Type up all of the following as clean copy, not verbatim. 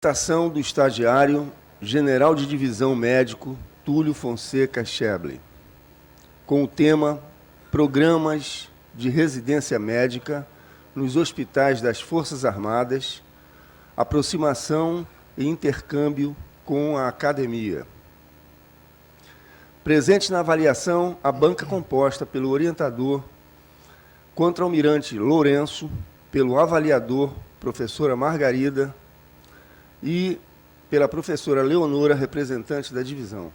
Citação do estagiário General de Divisão Médico Túlio Fonseca Scheble, com o tema Programas de Residência Médica nos Hospitais das Forças Armadas, aproximação e intercâmbio com a academia. Presente na avaliação, a banca composta pelo orientador, contra-almirante Lourenço, pelo avaliador, professora Margarida, e pela professora Leonora, representante da divisão.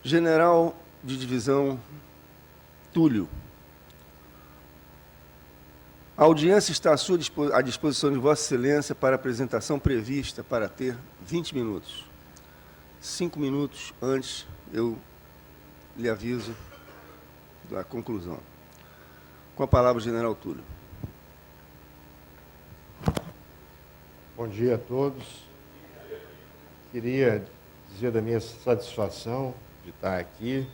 General de Divisão Túlio, a audiência está à disposição de Vossa Excelência para a apresentação prevista para ter 20 minutos. 5 minutos antes, eu lhe aviso da conclusão. Com a palavra, General Túlio. Bom dia a todos. Queria dizer da minha satisfação de estar aqui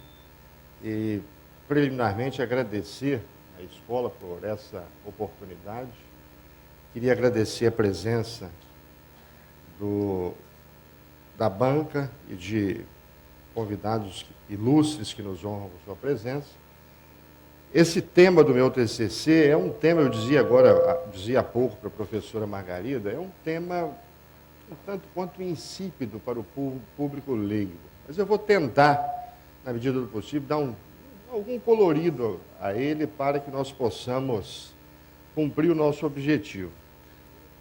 e, preliminarmente, agradecer à escola por essa oportunidade. Queria agradecer a presença da banca e de convidados ilustres que nos honram com sua presença. Esse tema do meu TCC é um tema, eu dizia há pouco para a professora Margarida, é um tema um tanto quanto insípido para o público leigo. Mas eu vou tentar, na medida do possível, dar algum colorido a ele para que nós possamos cumprir o nosso objetivo.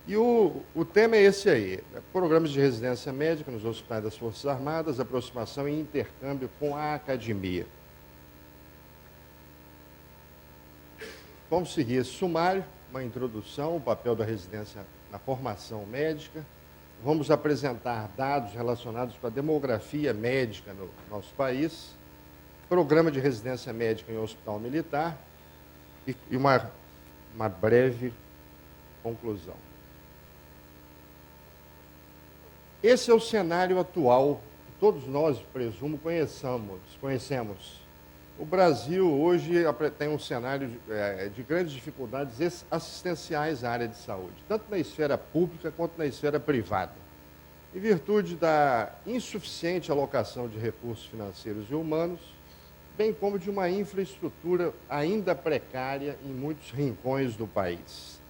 E o tema é esse aí, programas de residência médica nos hospitais das Forças Armadas, aproximação e intercâmbio com a academia. Vamos seguir esse sumário, uma introdução, o papel da residência na formação médica. Vamos apresentar dados relacionados com a demografia médica no nosso país, programa de residência médica em hospital militar e uma breve conclusão. Esse é o cenário atual que todos nós, presumo, conhecemos. O Brasil hoje tem um cenário de grandes dificuldades assistenciais à área de saúde, tanto na esfera pública quanto na esfera privada. Em virtude da insuficiente alocação de recursos financeiros e humanos, bem como de uma infraestrutura ainda precária em muitos rincões do país.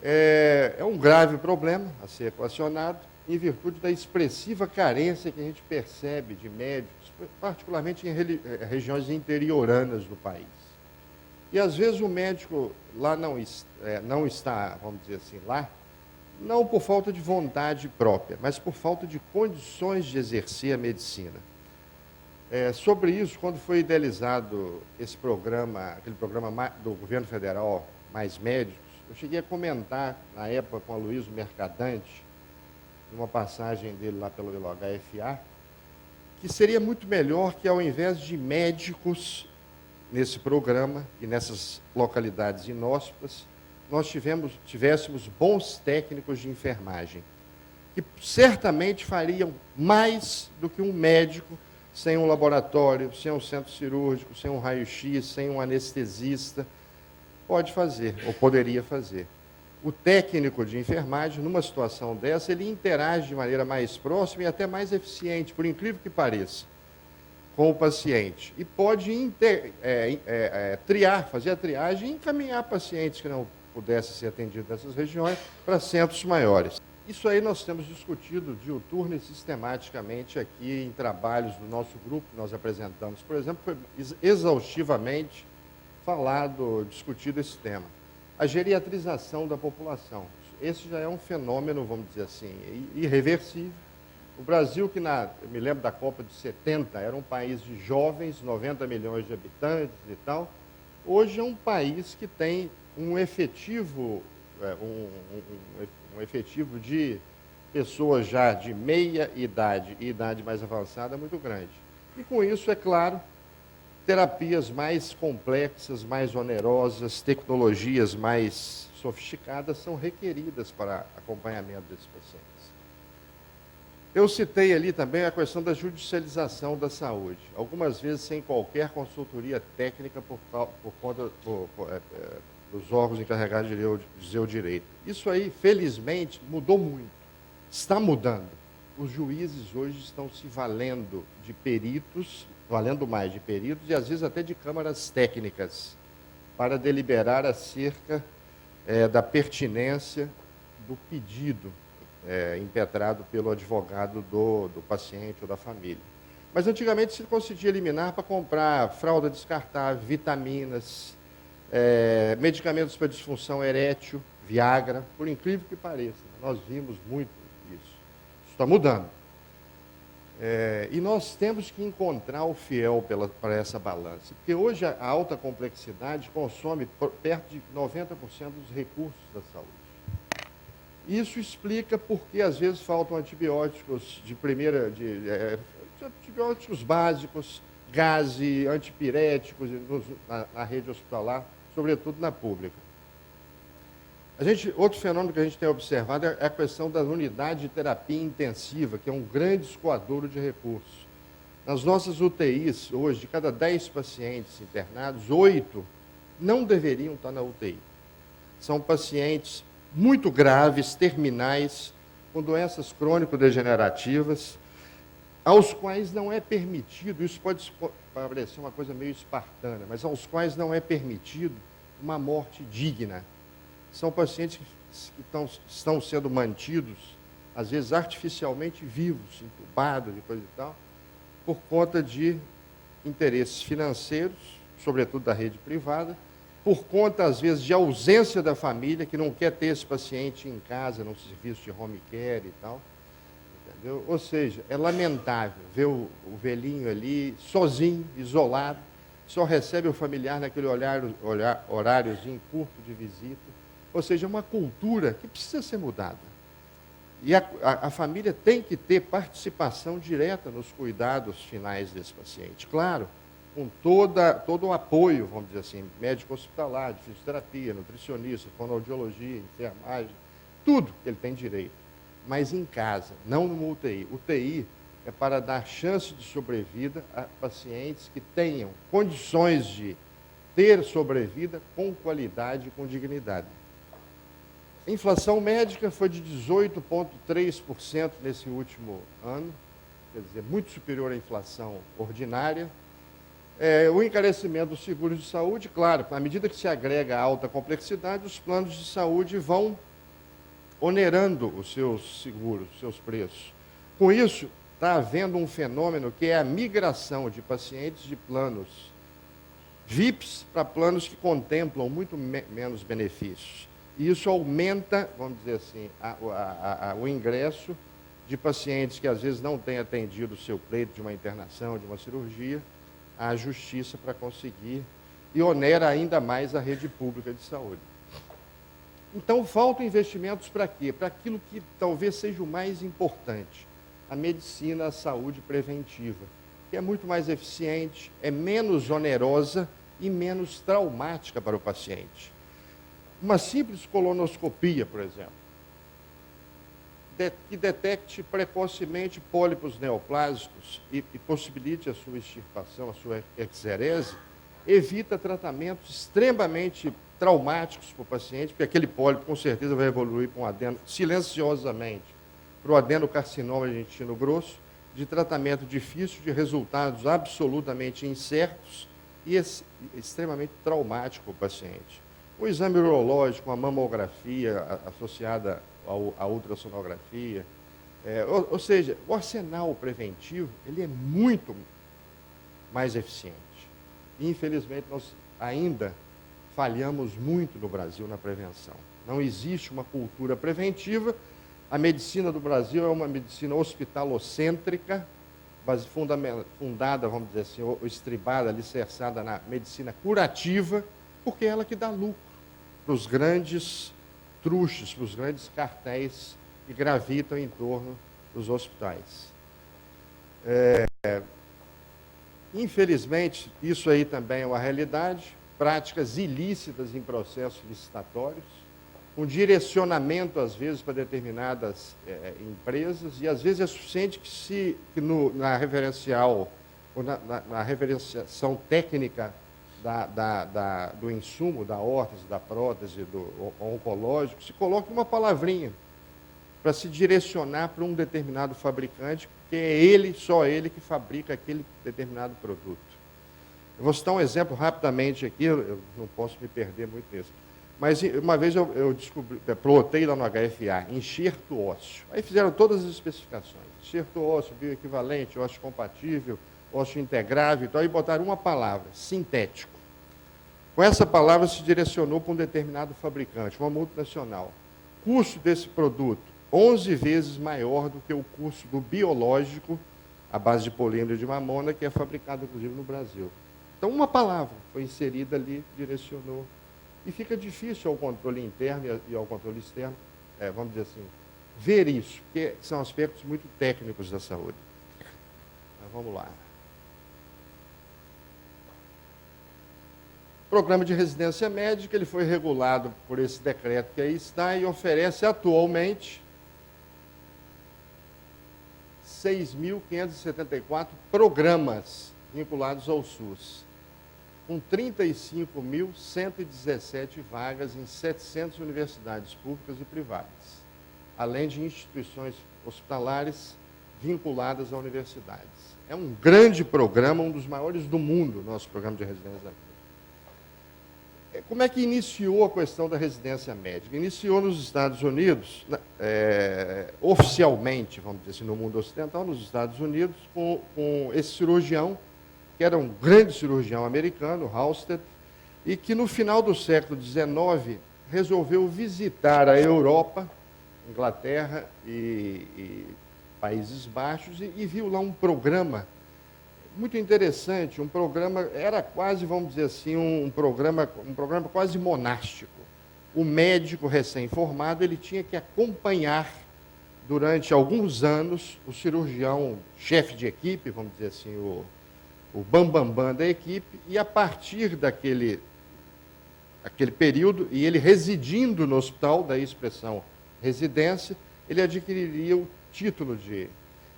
É um grave problema a ser equacionado, em virtude da expressiva carência que a gente percebe de médicos, particularmente em regiões interioranas do país. E, às vezes, o médico lá não está, vamos dizer assim, lá, não por falta de vontade própria, mas por falta de condições de exercer a medicina. Sobre isso, quando foi idealizado esse programa, aquele programa do governo federal, Mais Médicos, eu cheguei a comentar, na época, com a Aloysio Mercadante, numa passagem dele lá pelo HFA, que seria muito melhor que, ao invés de médicos nesse programa e nessas localidades inóspitas, nós tivéssemos bons técnicos de enfermagem, que certamente fariam mais do que um médico sem um laboratório, sem um centro cirúrgico, sem um raio-x, sem um anestesista, pode fazer, ou poderia fazer. O técnico de enfermagem, numa situação dessa, ele interage de maneira mais próxima e até mais eficiente, por incrível que pareça, com o paciente. E pode fazer a triagem e encaminhar pacientes que não pudessem ser atendidos nessas regiões para centros maiores. Isso aí nós temos discutido diuturna e sistematicamente aqui em trabalhos do nosso grupo que nós apresentamos. Por exemplo, foi exaustivamente discutido esse tema. A geriatrização da população. Esse já é um fenômeno, vamos dizer assim, irreversível. O Brasil, que eu me lembro da Copa de 70, era um país de jovens, 90 milhões de habitantes e tal. Hoje é um país que tem um efetivo de pessoas já de meia idade e idade mais avançada muito grande. E com isso, é claro, terapias mais complexas, mais onerosas, tecnologias mais sofisticadas são requeridas para acompanhamento desses pacientes. Eu citei ali também a questão da judicialização da saúde, algumas vezes sem qualquer consultoria técnica dos órgãos encarregados de dizer o direito. Isso aí, felizmente, mudou muito. Está mudando. Os juízes hoje estão se valendo de peritos, valendo mais de peritos e às vezes até de câmaras técnicas para deliberar acerca da pertinência do pedido impetrado pelo advogado do paciente ou da família. Mas antigamente se conseguia eliminar para comprar fralda descartável, vitaminas, medicamentos para disfunção erétil, Viagra, por incrível que pareça. Nós vimos muito isso. Isso está mudando. E nós temos que encontrar o fiel para essa balança. Porque hoje a alta complexidade consome perto de 90% dos recursos da saúde. Isso explica porque às vezes faltam antibióticos antibióticos básicos, gase, antipiréticos na rede hospitalar, sobretudo na pública. Outro fenômeno que a gente tem observado é a questão da unidade de terapia intensiva, que é um grande escoadouro de recursos. Nas nossas UTIs, hoje, de cada 10 pacientes internados, 8 não deveriam estar na UTI. São pacientes muito graves, terminais, com doenças crônico-degenerativas, aos quais não é permitido, isso pode parecer uma coisa meio espartana, mas aos quais não é permitido uma morte digna. São pacientes que estão sendo mantidos, às vezes artificialmente vivos, entubados e coisa e tal, por conta de interesses financeiros, sobretudo da rede privada, por conta, às vezes, de ausência da família, que não quer ter esse paciente em casa, num serviço de home care e tal. Entendeu? Ou seja, é lamentável ver o velhinho ali, sozinho, isolado, só recebe o familiar naquele horáriozinho curto de visita. Ou seja, é uma cultura que precisa ser mudada. E a família tem que ter participação direta nos cuidados finais desse paciente. Claro, com todo o apoio, vamos dizer assim, médico hospitalar, de fisioterapia, nutricionista, fonoaudiologia, enfermagem, tudo que ele tem direito. Mas em casa, não numa UTI. UTI é para dar chance de sobrevida a pacientes que tenham condições de ter sobrevida com qualidade e com dignidade. A inflação médica foi de 18,3% nesse último ano, quer dizer, muito superior à inflação ordinária. O encarecimento dos seguros de saúde, claro, à medida que se agrega a alta complexidade, os planos de saúde vão onerando os seus seguros, os seus preços. Com isso, está havendo um fenômeno que é a migração de pacientes de planos VIPs para planos que contemplam muito menos benefícios. E isso aumenta, vamos dizer assim, o ingresso de pacientes que às vezes não têm atendido o seu pleito de uma internação, de uma cirurgia, à justiça para conseguir, e onera ainda mais a rede pública de saúde. Então, faltam investimentos para quê? Para aquilo que talvez seja o mais importante, a medicina, a saúde preventiva, que é muito mais eficiente, é menos onerosa e menos traumática para o paciente. Uma simples colonoscopia, por exemplo, que detecte precocemente pólipos neoplásicos e possibilite a sua extirpação, a sua exerese, evita tratamentos extremamente traumáticos para o paciente, porque aquele pólipo com certeza vai evoluir para um adeno, silenciosamente, para o adenocarcinoma de intestino grosso, de tratamento difícil, de resultados absolutamente incertos e extremamente traumático para o paciente. O exame urológico, a mamografia associada à ultrassonografia, ou seja, o arsenal preventivo ele é muito mais eficiente. E, infelizmente, nós ainda falhamos muito no Brasil na prevenção. Não existe uma cultura preventiva. A medicina do Brasil é uma medicina hospitalocêntrica, fundada, vamos dizer assim, estribada, alicerçada na medicina curativa, porque é ela que dá lucro para os grandes truches, para os grandes cartéis que gravitam em torno dos hospitais. Infelizmente, isso aí também é uma realidade, práticas ilícitas em processos licitatórios, um direcionamento, às vezes, para determinadas empresas, e às vezes é suficiente na referencial, ou na referenciação técnica do insumo, da órtese, da prótese, do oncológico, se coloque uma palavrinha para se direcionar para um determinado fabricante, porque é ele, só ele, que fabrica aquele determinado produto. Eu vou citar um exemplo rapidamente aqui, eu não posso me perder muito nisso. Mas uma vez eu plotei lá no HFA, enxerto ósseo. Aí fizeram todas as especificações. Enxerto ósseo, bioequivalente, ósseo compatível, ósseo integrável, então aí botaram uma palavra, sintético. Com essa palavra se direcionou para um determinado fabricante, uma multinacional. Custo desse produto, 11 vezes maior do que o custo do biológico, à base de polímero de mamona, que é fabricado, inclusive, no Brasil. Então, uma palavra foi inserida ali, direcionou. E fica difícil ao controle interno e ao controle externo, vamos dizer assim, ver isso, porque são aspectos muito técnicos da saúde. Mas vamos lá. Programa de residência médica, ele foi regulado por esse decreto que aí está e oferece atualmente 6.574 programas vinculados ao SUS, com 35.117 vagas em 700 universidades públicas e privadas, além de instituições hospitalares vinculadas a universidades. É um grande programa, um dos maiores do mundo, nosso programa de residência médica. Como é que iniciou a questão da residência médica? Iniciou nos Estados Unidos, oficialmente, vamos dizer assim, no mundo ocidental, nos Estados Unidos, com esse cirurgião, que era um grande cirurgião americano, Halsted, e que no final do século XIX resolveu visitar a Europa, Inglaterra e Países Baixos, e viu lá um programa muito interessante, um programa, era quase, vamos dizer assim, um programa quase monástico. O médico recém-formado, ele tinha que acompanhar durante alguns anos o cirurgião, chefe de equipe, vamos dizer assim, o bambambam da equipe, e a partir daquele período, e ele residindo no hospital, daí a expressão residência, ele adquiriria o título de...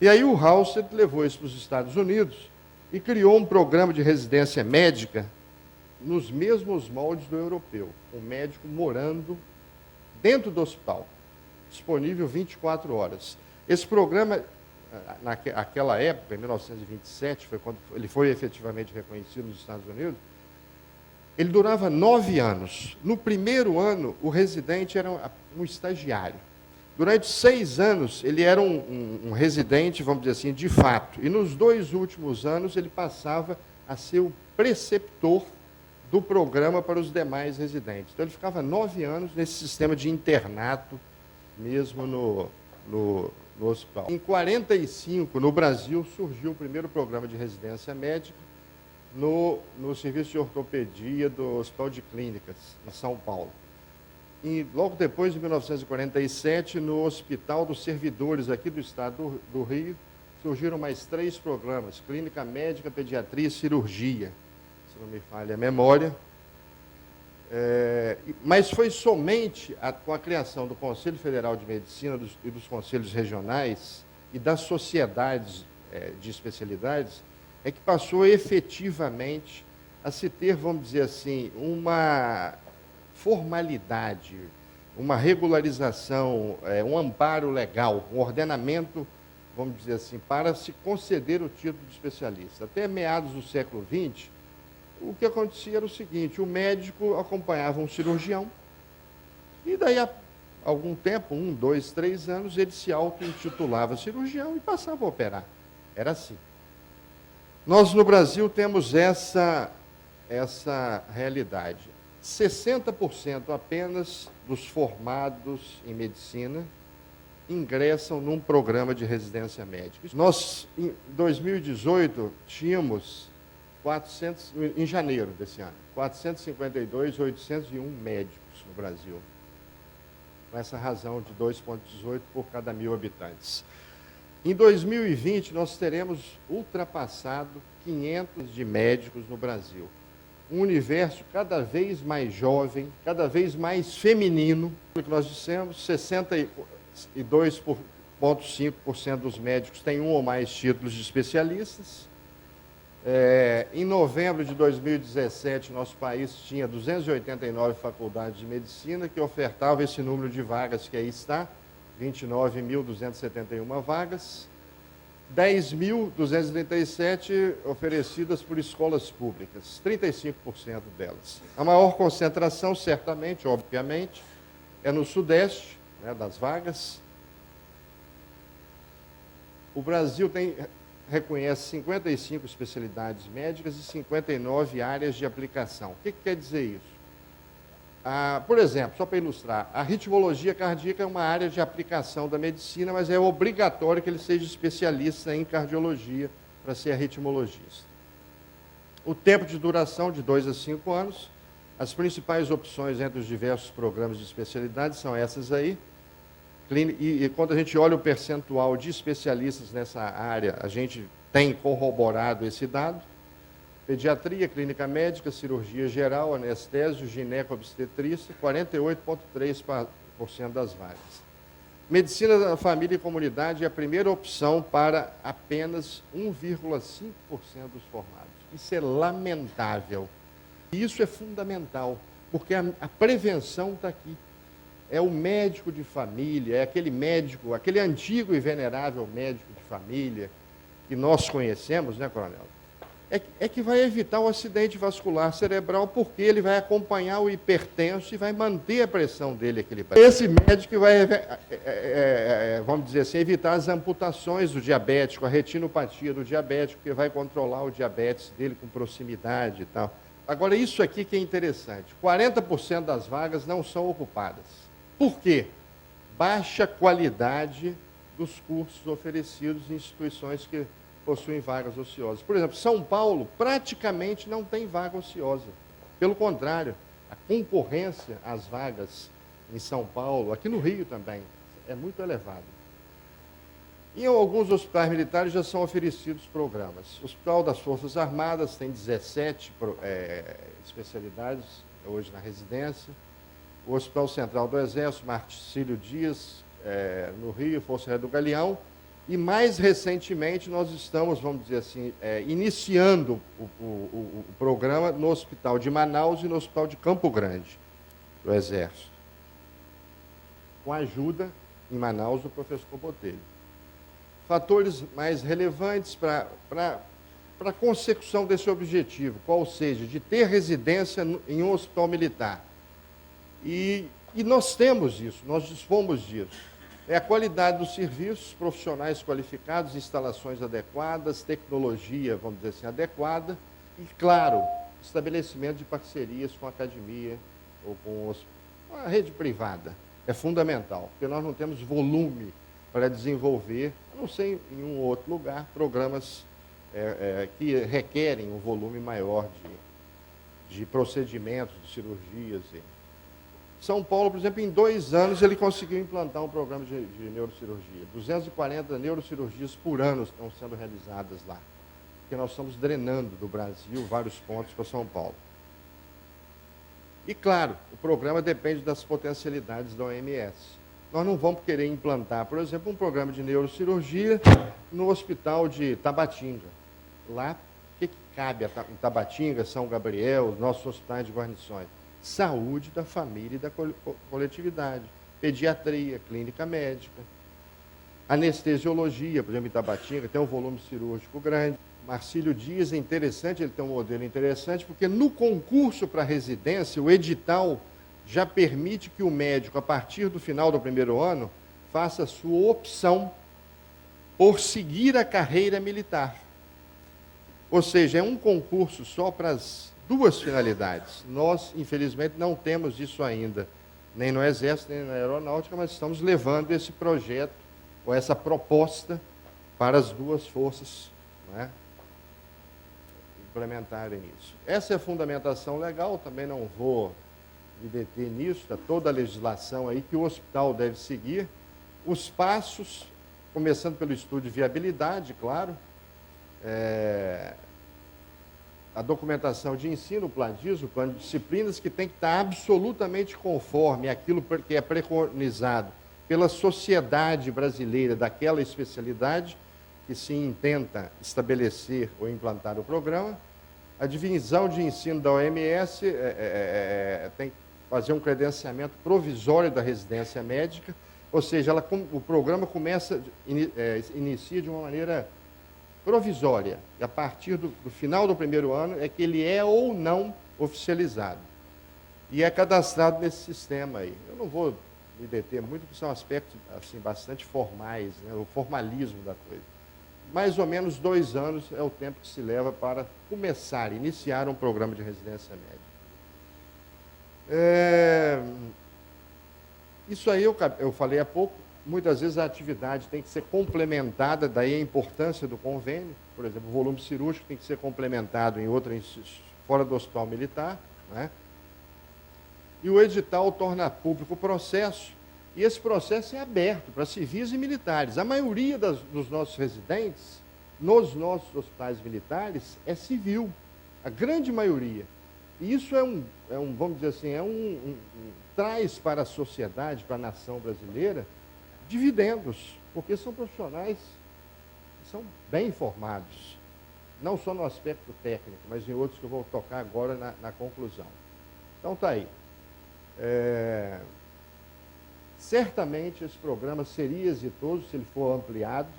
E aí o Halsted levou isso para os Estados Unidos e criou um programa de residência médica nos mesmos moldes do europeu, um médico morando dentro do hospital, disponível 24 horas. Esse programa, naquela época, em 1927, foi quando ele foi efetivamente reconhecido nos Estados Unidos, ele durava 9 anos. No primeiro ano, o residente era um estagiário. Durante 6 anos, ele era um residente, vamos dizer assim, de fato. E nos 2 últimos anos, ele passava a ser o preceptor do programa para os demais residentes. Então, ele ficava 9 anos nesse sistema de internato, mesmo no hospital. Em 1945, no Brasil, surgiu o primeiro programa de residência médica no Serviço de Ortopedia do Hospital de Clínicas, em São Paulo. E logo depois, em 1947, no Hospital dos Servidores, aqui do estado do Rio, surgiram mais 3 programas, Clínica Médica, Pediatria e Cirurgia, se não me falha a memória. Mas foi somente com a criação do Conselho Federal de Medicina e dos conselhos regionais e das sociedades de especialidades, é que passou efetivamente a se ter, vamos dizer assim, uma formalidade, uma regularização, um amparo legal, um ordenamento, vamos dizer assim, para se conceder o título de especialista. Até meados do século XX, o que acontecia era o seguinte, o médico acompanhava um cirurgião, e daí a algum tempo, 1, 2, 3 anos, ele se auto-intitulava cirurgião e passava a operar. Era assim. Nós, no Brasil, temos essa realidade. 60% apenas dos formados em medicina ingressam num programa de residência médica. Nós, em 2018, tínhamos 400, em janeiro desse ano, 452.801 médicos no Brasil, com essa razão de 2,18 por cada 1.000 habitantes. Em 2020, nós teremos ultrapassado 500 de médicos no Brasil. Um universo cada vez mais jovem, cada vez mais feminino. O que nós dissemos, 62,5% dos médicos têm 1 ou mais títulos de especialistas. Em novembro de 2017, nosso país tinha 289 faculdades de medicina que ofertavam esse número de vagas que aí está, 29.271 vagas, 10.237 oferecidas por escolas públicas, 35% delas. A maior concentração, certamente, obviamente, é no Sudeste, né, das vagas. O Brasil reconhece 55 especialidades médicas e 59 áreas de aplicação. O que quer dizer isso? Por exemplo, só para ilustrar, a ritmologia cardíaca é uma área de aplicação da medicina, mas é obrigatório que ele seja especialista em cardiologia para ser arritmologista. O tempo de duração de 2 a 5 anos. As principais opções entre os diversos programas de especialidade são essas aí. E quando a gente olha o percentual de especialistas nessa área, a gente tem corroborado esse dado. Pediatria, clínica médica, cirurgia geral, anestésio, gineco-obstetrícia, 48,3% das vagas. Medicina da família e comunidade é a primeira opção para apenas 1,5% dos formados. Isso é lamentável. E isso é fundamental, porque a prevenção está aqui. É o médico de família, é aquele médico, aquele antigo e venerável médico de família que nós conhecemos, né, coronel? É que vai evitar o acidente vascular cerebral, porque ele vai acompanhar o hipertenso e vai manter a pressão dele equilibrada. Esse médico vai, vamos dizer assim, evitar as amputações do diabético, a retinopatia do diabético, porque vai controlar o diabetes dele com proximidade e tal. Agora, isso aqui que é interessante, 40% das vagas não são ocupadas. Por quê? Baixa qualidade dos cursos oferecidos em instituições que possuem vagas ociosas. Por exemplo, São Paulo praticamente não tem vaga ociosa. Pelo contrário, a concorrência às vagas em São Paulo, aqui no Rio também, é muito elevada. Em alguns hospitais militares já são oferecidos programas. O Hospital das Forças Armadas tem 17 especialidades hoje na residência. O Hospital Central do Exército, Marcílio Dias, no Rio, Força Aérea do Galeão. E mais recentemente nós estamos, vamos dizer assim, iniciando o programa no Hospital de Manaus e no Hospital de Campo Grande, do Exército. Com a ajuda, em Manaus, do professor Botelho. Fatores mais relevantes para a consecução desse objetivo, qual seja, de ter residência em um hospital militar. E nós temos isso, nós dispomos disso. É a qualidade dos serviços, profissionais qualificados, instalações adequadas, tecnologia, vamos dizer assim, adequada e, claro, estabelecimento de parcerias com a academia ou com a rede privada. É fundamental, porque nós não temos volume para desenvolver, a não ser em um ou outro lugar, programas que requerem um volume maior de procedimentos, de cirurgias. São Paulo, por exemplo, em 2 anos ele conseguiu implantar um programa de neurocirurgia. 240 neurocirurgias por ano estão sendo realizadas lá, porque nós estamos drenando do Brasil vários pontos para São Paulo. E, claro, o programa depende das potencialidades da OMS. Nós não vamos querer implantar, por exemplo, um programa de neurocirurgia no hospital de Tabatinga. Lá, o que cabe em Tabatinga, São Gabriel, os nossos hospitais de guarnições? Saúde da família e da coletividade. Pediatria, clínica médica. Anestesiologia, por exemplo, em Tabatinga, tem um volume cirúrgico grande. Marcílio Dias é interessante, ele tem um modelo interessante, porque no concurso para residência, o edital já permite que o médico, a partir do final do primeiro ano, faça a sua opção por seguir a carreira militar. Ou seja, é um concurso só para as 2 finalidades. Nós, infelizmente, não temos isso ainda, nem no Exército, nem na Aeronáutica, mas estamos levando esse projeto, ou essa proposta, para as 2 forças, né, implementarem isso. Essa é a fundamentação legal, também não vou me deter nisso, está toda a legislação aí que o hospital deve seguir. Os passos, começando pelo estudo de viabilidade, claro, a documentação de ensino, o plano de disciplinas, que tem que estar absolutamente conforme aquilo que é preconizado pela sociedade brasileira daquela especialidade que se intenta estabelecer ou implantar o programa. A divisão de ensino da OMS tem que fazer um credenciamento provisório da residência médica, ou seja, o programa inicia de uma maneira provisória, e a partir do final do primeiro ano é que ele é ou não oficializado. E é cadastrado nesse sistema aí. Eu não vou me deter muito, porque são aspectos assim, bastante formais, né, o formalismo da coisa. Mais ou menos 2 anos é o tempo que se leva para iniciar um programa de residência médica. Isso aí eu falei há pouco, muitas vezes a atividade tem que ser complementada, daí a importância do convênio. Por exemplo, o volume cirúrgico tem que ser complementado em outra fora do hospital militar, né? E o edital torna público o processo, e esse processo é aberto para civis e militares. A maioria dos nossos residentes, nos nossos hospitais militares, é civil, a grande maioria. E isso vamos dizer assim, traz para a sociedade, para a nação brasileira, dividendos, porque são profissionais que são bem formados, não só no aspecto técnico, mas em outros que eu vou tocar agora na conclusão. Então está aí. Certamente esse programa seria exitoso se ele for ampliado,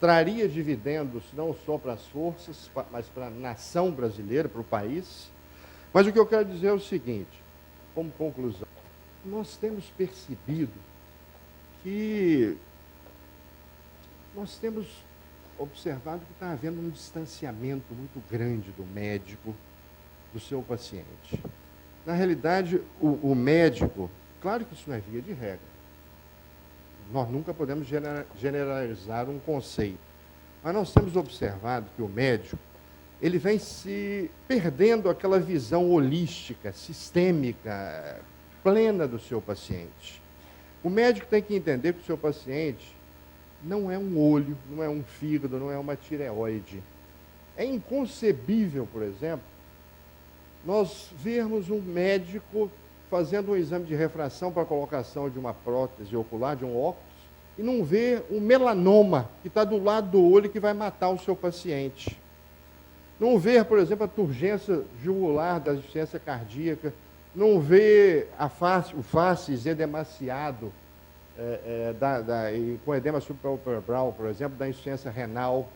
traria dividendos não só para as forças, mas para a nação brasileira, para o país. Mas o que eu quero dizer é o seguinte, como conclusão: nós temos percebido que nós temos observado que está havendo um distanciamento muito grande do médico do seu paciente. Na realidade, o médico, claro que isso não é via de regra, nós nunca podemos generalizar um conceito, mas nós temos observado que o médico, ele vem se perdendo aquela visão holística, sistêmica, plena do seu paciente. O médico tem que entender que o seu paciente não é um olho, não é um fígado, não é uma tireoide. É inconcebível, por exemplo, nós vermos um médico fazendo um exame de refração para a colocação de uma prótese ocular, de um óculos, e não ver o melanoma que está do lado do olho que vai matar o seu paciente. Não ver, por exemplo, a turgência jugular da insuficiência cardíaca, não ver o facies edemaciado, com edema subpalpebral, por exemplo, da insuficiência renal.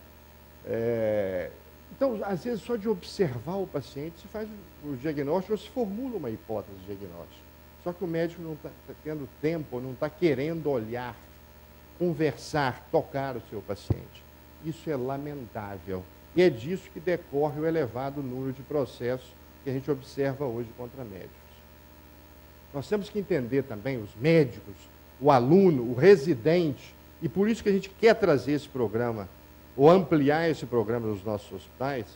Então, às vezes, só de observar o paciente, se faz o diagnóstico, ou se formula uma hipótese de diagnóstico. Só que o médico não está tendo tempo, não está querendo olhar, conversar, tocar o seu paciente. Isso é lamentável. E é disso que decorre o elevado número de processos que a gente observa hoje contra médicos. Nós temos que entender também os médicos, o aluno, o residente, e por isso que a gente quer trazer esse programa, ou ampliar esse programa nos nossos hospitais.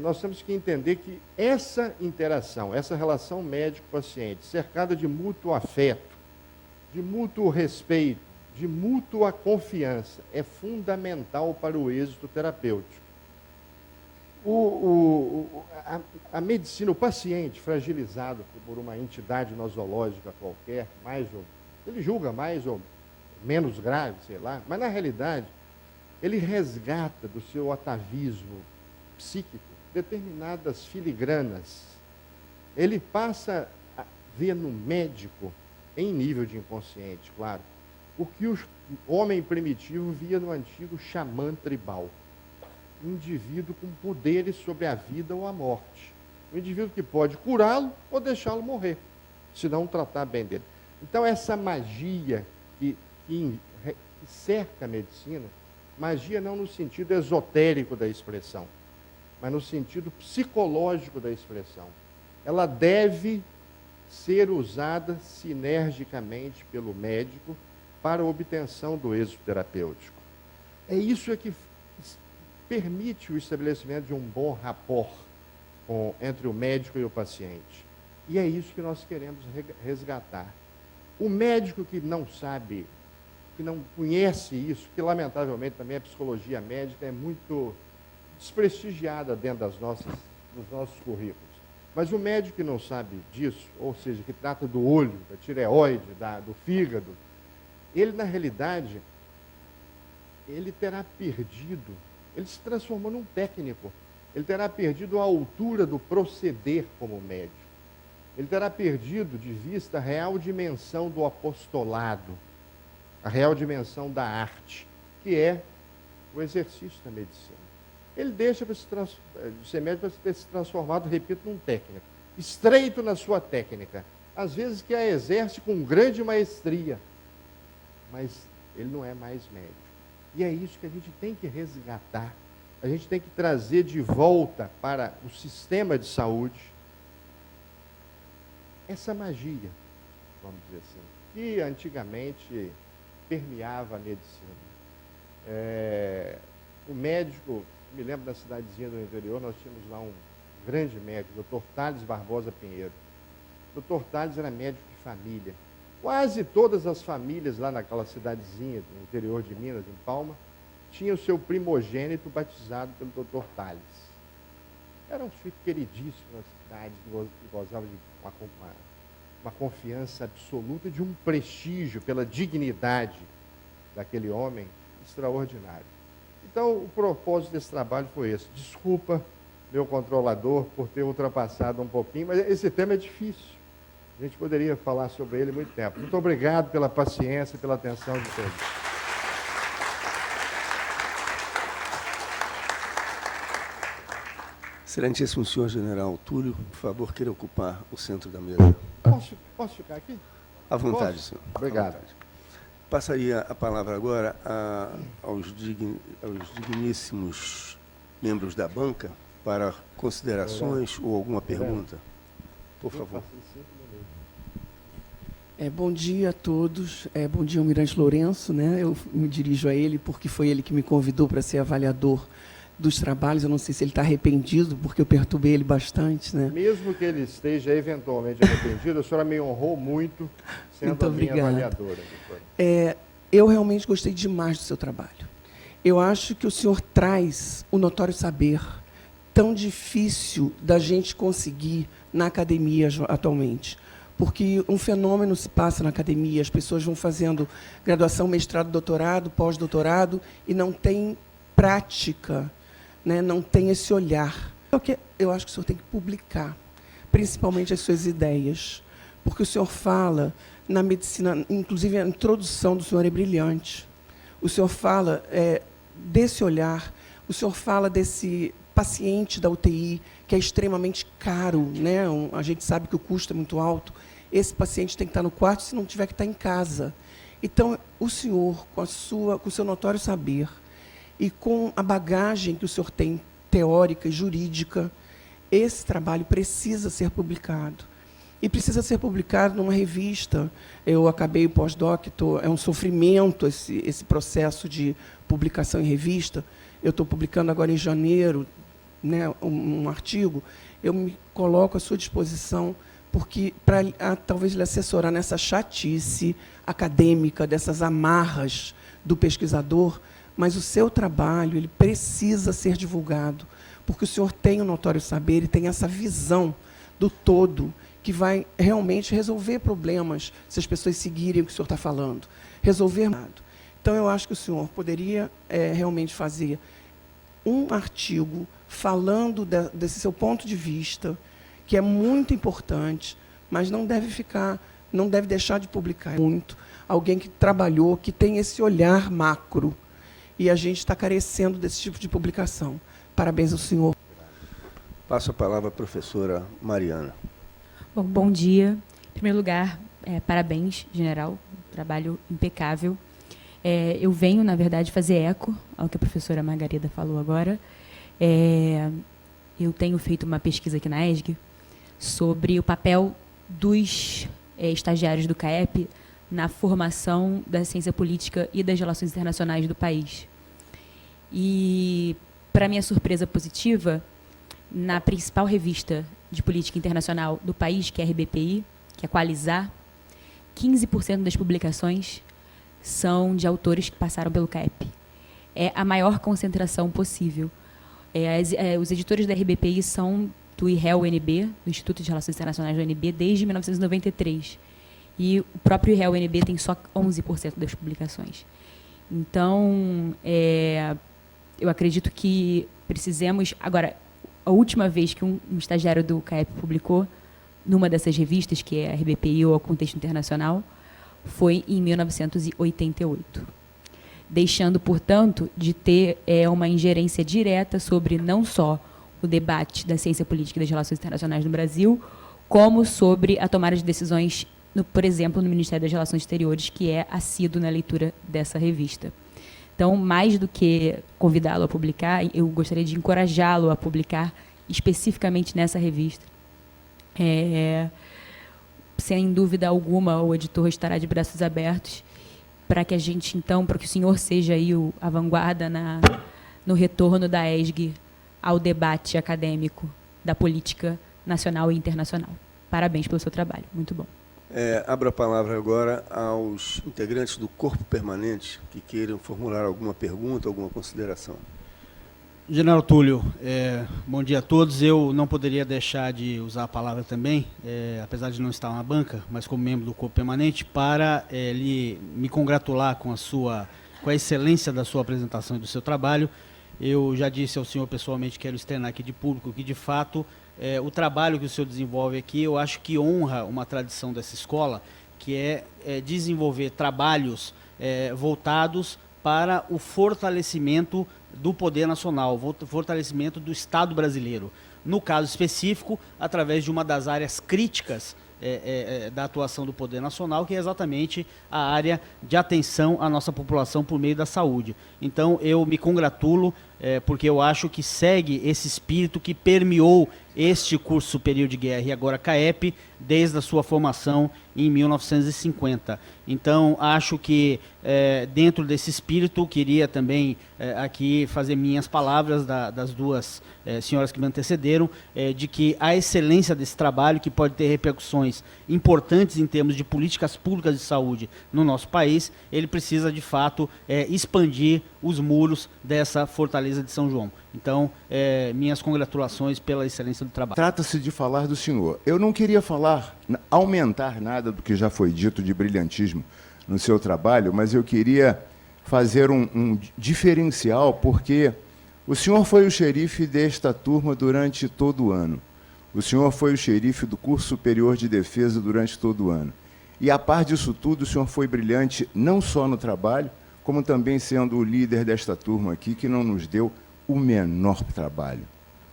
Nós temos que entender que essa interação, essa relação médico-paciente, cercada de mútuo afeto, de mútuo respeito, de mútua confiança, é fundamental para o êxito terapêutico. A medicina, o paciente fragilizado por uma entidade nosológica qualquer, ele julga mais ou menos grave, sei lá, mas na realidade ele resgata do seu atavismo psíquico determinadas filigranas. Ele passa a ver no médico, em nível de inconsciente, claro, o que o homem primitivo via no antigo xamã tribal. Um indivíduo com poderes sobre a vida ou a morte. Um indivíduo que pode curá-lo ou deixá-lo morrer, se não tratar bem dele. Então, essa magia que cerca a medicina, magia não no sentido esotérico da expressão, mas no sentido psicológico da expressão, ela deve ser usada sinergicamente pelo médico para a obtenção do êxito terapêutico. É isso que permite o estabelecimento de um bom rapport entre o médico e o paciente. E é isso que nós queremos resgatar. O médico que não sabe, que não conhece isso, que lamentavelmente também a psicologia médica é muito desprestigiada dentro dos nossos currículos. Mas o médico que não sabe disso, ou seja, que trata do olho, da tireoide, do fígado, ele na realidade ele terá perdido, ele se transformou num técnico, ele terá perdido a altura do proceder como médico, ele terá perdido de vista a real dimensão do apostolado, a real dimensão da arte, que é o exercício da medicina. Ele deixa de ser médico para ter se transformado, repito, num técnico, estreito na sua técnica, às vezes que a exerce com grande maestria, mas ele não é mais médico. E é isso que a gente tem que resgatar, a gente tem que trazer de volta para o sistema de saúde essa magia, vamos dizer assim, que antigamente permeava a medicina. O médico, me lembro da cidadezinha do interior, nós tínhamos lá um grande médico, Dr. Tales Barbosa Pinheiro. Dr. Tales era médico de família. Quase todas as famílias lá naquela cidadezinha do interior de Minas, em Palma, tinham o seu primogênito batizado pelo Dr. Tales. Era um sujeito queridíssimo na cidade, que gozava de uma confiança absoluta, de um prestígio pela dignidade daquele homem extraordinário. Então, o propósito desse trabalho foi esse. Desculpa, meu controlador, por ter ultrapassado um pouquinho, mas esse tema é difícil. A gente poderia falar sobre ele muito tempo. Muito obrigado pela paciência e pela atenção de todos. Excelentíssimo senhor general Túlio, por favor, queira ocupar o centro da mesa. Posso ficar aqui? À vontade, Posso? senhor. Obrigado. Vontade. Passaria a palavra agora aos digníssimos membros da banca para considerações ou alguma pergunta. Por favor. Bom dia a todos. Bom dia, Almirante Lourenço, né? Eu me dirijo a ele porque foi ele que me convidou para ser avaliador dos trabalhos. Eu não sei se ele está arrependido, porque eu perturbei ele bastante, né? Mesmo que ele esteja eventualmente arrependido, a senhora me honrou muito sendo muito a minha obrigada. avaliadora. Eu realmente gostei demais do seu trabalho. Eu acho que o senhor traz o notório saber tão difícil da gente conseguir na academia atualmente. Porque um fenômeno se passa na academia, as pessoas vão fazendo graduação, mestrado, doutorado, pós-doutorado, e não tem prática, né? Não tem esse olhar. Eu acho que o senhor tem que publicar, principalmente as suas ideias, porque o senhor fala na medicina, inclusive a introdução do senhor é brilhante. O senhor fala desse olhar, o senhor fala desse paciente da UTI, que é extremamente caro, né? A gente sabe que o custo é muito alto. Esse paciente tem que estar no quarto, se não tiver que estar em casa. Então, o senhor, com o seu notório saber e com a bagagem que o senhor tem, teórica e jurídica, esse trabalho precisa ser publicado. E precisa ser publicado numa revista. Eu acabei o pós-doc, é um sofrimento esse processo de publicação em revista. Eu estou publicando agora em janeiro, né, um artigo. Eu me coloco à sua disposição porque para talvez lhe assessorar nessa chatice acadêmica, dessas amarras do pesquisador, mas o seu trabalho ele precisa ser divulgado, porque o senhor tem o notório saber e tem essa visão do todo, que vai realmente resolver problemas, se as pessoas seguirem o que o senhor está falando. Resolver nada. Então, eu acho que o senhor poderia realmente fazer um artigo falando desse seu ponto de vista, que é muito importante, mas não deve deixar de publicar muito. Alguém que trabalhou, que tem esse olhar macro, e a gente está carecendo desse tipo de publicação. Parabéns ao senhor. Passo a palavra à professora Mariana. Bom dia. Em primeiro lugar, parabéns, general, trabalho impecável. Eu venho, na verdade, fazer eco ao que a professora Margarida falou agora. Eu tenho feito uma pesquisa aqui na ESG sobre o papel dos estagiários do CAEP na formação da ciência política e das relações internacionais do país. E, para minha surpresa positiva, na principal revista de política internacional do país, que é a RBPI, que é a Qualizar, 15% das publicações são de autores que passaram pelo CAEP. É a maior concentração possível. Os editores da RBPI são do IREL-UNB, do Instituto de Relações Internacionais da UNB, desde 1993. E o próprio IREL-UNB tem só 11% das publicações. Então, eu acredito que precisemos... Agora, a última vez que um estagiário do CAEP publicou, numa dessas revistas, que é a RBPI ou a Contexto Internacional, foi em 1988. Deixando, portanto, de ter uma ingerência direta sobre não só o debate da ciência política e das relações internacionais no Brasil, como sobre a tomada de decisões, por exemplo, no Ministério das Relações Exteriores, que é assíduo na leitura dessa revista. Então, mais do que convidá-lo a publicar, eu gostaria de encorajá-lo a publicar especificamente nessa revista. Sem dúvida alguma, o editor estará de braços abertos para que a gente, então, para que o senhor seja aí a vanguarda no retorno da ESG ao debate acadêmico da política nacional e internacional. Parabéns pelo seu trabalho, muito bom. Abro a palavra agora aos integrantes do corpo permanente que queiram formular alguma pergunta, alguma consideração. General Túlio, bom dia a todos. Eu não poderia deixar de usar a palavra também, apesar de não estar na banca, mas como membro do corpo permanente, para me congratular com a excelência da sua apresentação e do seu trabalho. Eu já disse ao senhor pessoalmente, quero externar aqui de público, que de fato o trabalho que o senhor desenvolve aqui, eu acho que honra uma tradição dessa escola, que é desenvolver trabalhos voltados para o fortalecimento do poder nacional, fortalecimento do Estado brasileiro. No caso específico, através de uma das áreas críticas da atuação do poder nacional, que é exatamente a área de atenção à nossa população por meio da saúde. Então, eu me congratulo, porque eu acho que segue esse espírito que permeou este curso superior de guerra e agora CAEP, desde a sua formação em 1950. Então, acho que dentro desse espírito, queria também aqui fazer minhas palavras das duas senhoras que me antecederam, de que a excelência desse trabalho, que pode ter repercussões importantes em termos de políticas públicas de saúde no nosso país, ele precisa, de fato, expandir os muros dessa fortaleza de São João. Então, minhas congratulações pela excelência do trabalho. Trata-se de falar do senhor. Eu não queria aumentar nada do que já foi dito de brilhantismo no seu trabalho, mas eu queria fazer um diferencial, porque o senhor foi o xerife desta turma durante todo o ano. O senhor foi o xerife do curso superior de defesa durante todo o ano. E, a par disso tudo, o senhor foi brilhante não só no trabalho, como também sendo o líder desta turma aqui, que não nos deu o menor trabalho.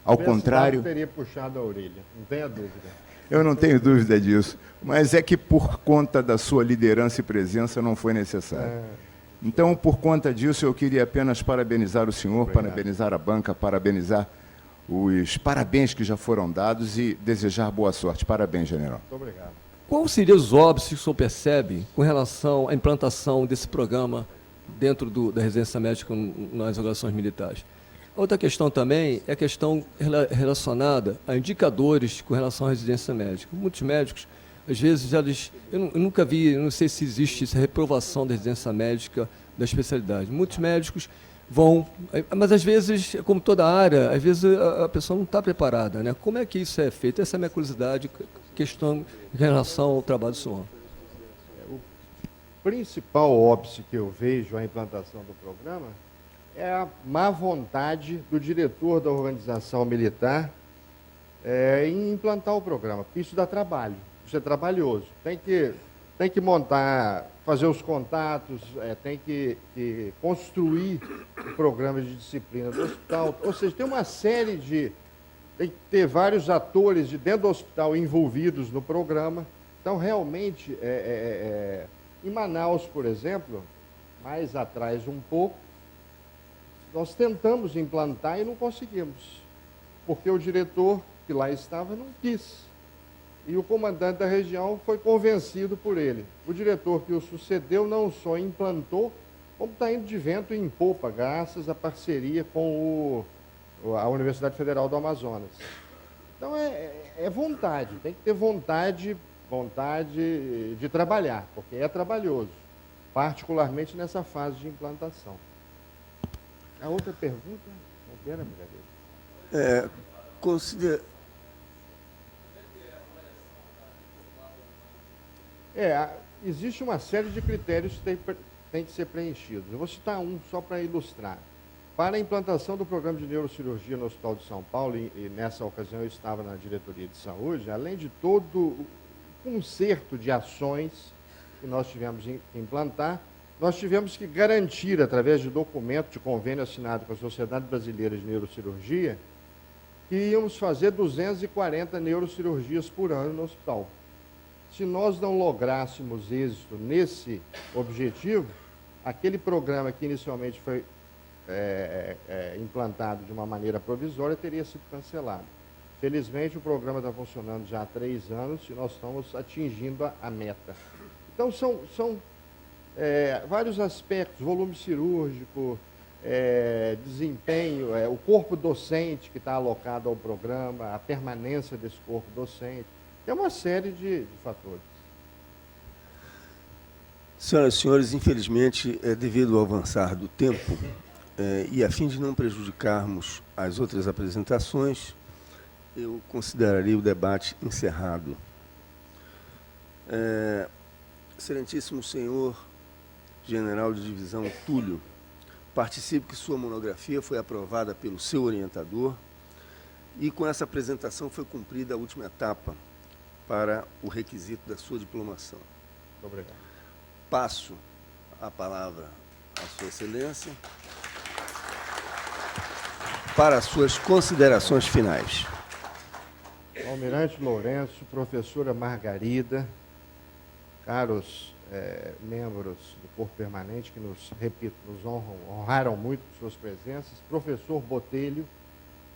Ao contrário... teria puxado a orelha, não tenha dúvida. Eu não tenho dúvida disso, mas é que por conta da sua liderança e presença não foi necessário. Então, por conta disso, eu queria apenas parabenizar o senhor, obrigado, parabenizar a banca, parabenizar os parabéns que já foram dados e desejar boa sorte. Parabéns, general. Muito obrigado. Qual seria os óbitos que o senhor percebe com relação à implantação desse programa dentro da residência médica nas organizações militares? Outra questão também é a questão relacionada a indicadores com relação à residência médica. Muitos médicos, às vezes, eu nunca vi, eu não sei se existe essa reprovação da residência médica da especialidade. Muitos médicos vão, mas às vezes, como toda área, às vezes a pessoa não está preparada, né? Como é que isso é feito? Essa é a minha curiosidade, questão em relação ao trabalho do senhor. O principal óbice que eu vejo à implantação do programa é a má vontade do diretor da organização militar em implantar o programa, porque isso dá trabalho, isso é trabalhoso. Tem que montar, fazer os contatos, tem que construir o programa de disciplina do hospital, ou seja, tem uma série de... Tem que ter vários atores de dentro do hospital envolvidos no programa. Então, realmente, em Manaus, por exemplo, mais atrás um pouco, nós tentamos implantar e não conseguimos, porque o diretor que lá estava não quis. E o comandante da região foi convencido por ele. O diretor que o sucedeu não só implantou, como está indo de vento em popa, graças à parceria com a Universidade Federal do Amazonas. Então, é vontade, tem que ter vontade de trabalhar, porque é trabalhoso, particularmente nessa fase de implantação. A outra pergunta, não era, Brigadeiro? Existe uma série de critérios têm que ser preenchidos. Eu vou citar um só para ilustrar. Para a implantação do programa de neurocirurgia no Hospital de São Paulo, e nessa ocasião eu estava na diretoria de saúde, além de todo o concerto de ações que nós tivemos que implantar, nós tivemos que garantir, através de documento de convênio assinado com a Sociedade Brasileira de Neurocirurgia, que íamos fazer 240 neurocirurgias por ano no hospital. Se nós não lográssemos êxito nesse objetivo, aquele programa que inicialmente foi implantado de uma maneira provisória teria sido cancelado. Felizmente, o programa está funcionando já há 3 anos e nós estamos atingindo a meta. Então, são vários aspectos, volume cirúrgico, desempenho, o corpo docente que está alocado ao programa, a permanência desse corpo docente. É uma série de fatores. Senhoras e senhores, infelizmente, devido ao avançar do tempo, e a fim de não prejudicarmos as outras apresentações, eu consideraria o debate encerrado. Excelentíssimo senhor General de Divisão Túlio, participe que sua monografia foi aprovada pelo seu orientador e com essa apresentação foi cumprida a última etapa para o requisito da sua diplomação. Muito obrigado. Passo a palavra à Sua Excelência para as suas considerações finais. Almirante Lourenço, professora Margarida, caros membros do Corpo Permanente, que nos honraram muito com suas presenças, professor Botelho,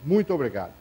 muito obrigado.